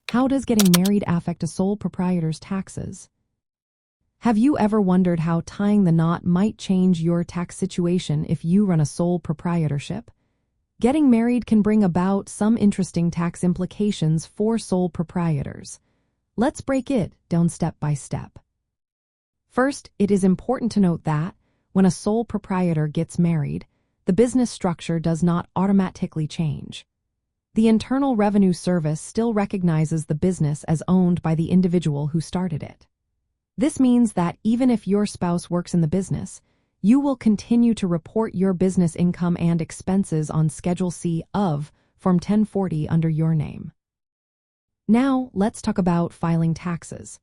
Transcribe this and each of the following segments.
How does getting married affect a sole proprietor's taxes? Have you ever wondered how tying the knot might change your tax situation if you run a sole proprietorship? Getting married can bring about some interesting tax implications for sole proprietors. Let's break it down step by step. First, it is important to note that, when a sole proprietor gets married, the business structure does not automatically change. The Internal Revenue Service still recognizes the business as owned by the individual who started it. This means that even if your spouse works in the business, you will continue to report your business income and expenses on Schedule C of Form 1040 under your name. Now, let's talk about filing taxes.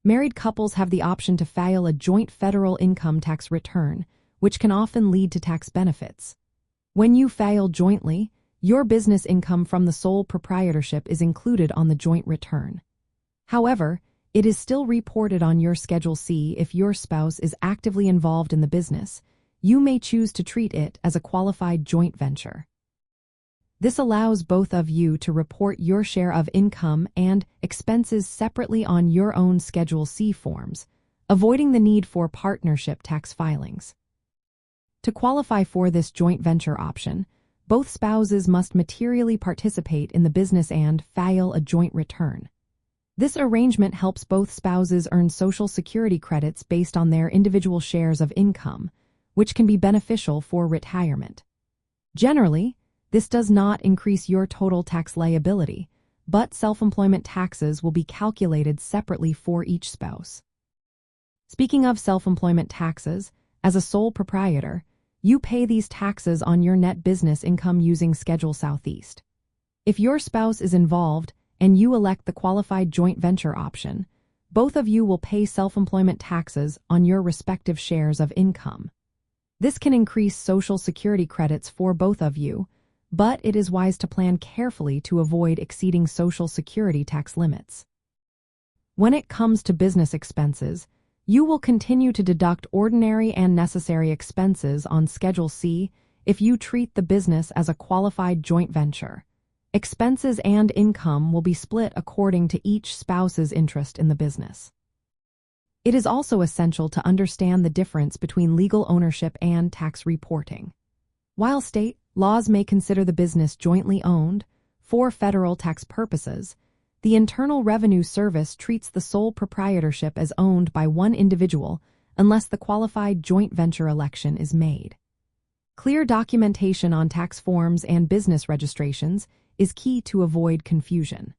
Married couples have the option to file a joint federal income tax return, which can often lead to tax benefits. When you file jointly, your business income from the sole proprietorship is included on the joint return. However, it is still reported on your Schedule C if your spouse is actively involved in the business. You may choose to treat it as a qualified joint venture. This allows both of you to report your share of income and expenses separately on your own Schedule C forms, avoiding the need for partnership tax filings. To qualify for this joint venture option, both spouses must materially participate in the business and file a joint return. This arrangement helps both spouses earn Social Security credits based on their individual shares of income, which can be beneficial for retirement. Generally, this does not increase your total tax liability, but self-employment taxes will be calculated separately for each spouse. Speaking of self-employment taxes, as a sole proprietor, you pay these taxes on your net business income using Schedule Southeast. If your spouse is involved and you elect the qualified joint venture option, both of you will pay self-employment taxes on your respective shares of income. This can increase Social Security credits for both of you, but it is wise to plan carefully to avoid exceeding Social Security tax limits. When it comes to business expenses, you will continue to deduct ordinary and necessary expenses on Schedule C if you treat the business as a qualified joint venture. Expenses and income will be split according to each spouse's interest in the business. It is also essential to understand the difference between legal ownership and tax reporting. While state laws may consider the business jointly owned, for federal tax purposes, the Internal Revenue Service treats the sole proprietorship as owned by one individual unless the qualified joint venture election is made. Clear documentation on tax forms and business registrations is key to avoid confusion.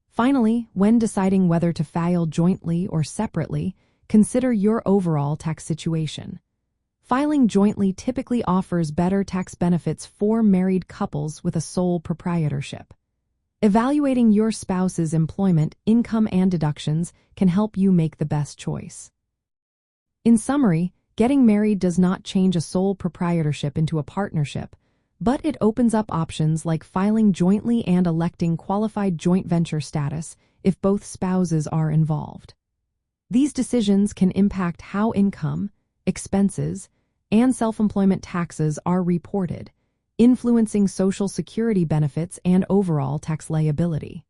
Finally, when deciding whether to file jointly or separately, consider your overall tax situation. Filing jointly typically offers better tax benefits for married couples with a sole proprietorship. Evaluating your spouse's employment, income, and deductions can help you make the best choice. In summary, getting married does not change a sole proprietorship into a partnership, but it opens up options like filing jointly and electing qualified joint venture status if both spouses are involved. These decisions can impact how income, expenses, and self-employment taxes are reported, influencing Social Security benefits and overall tax liability.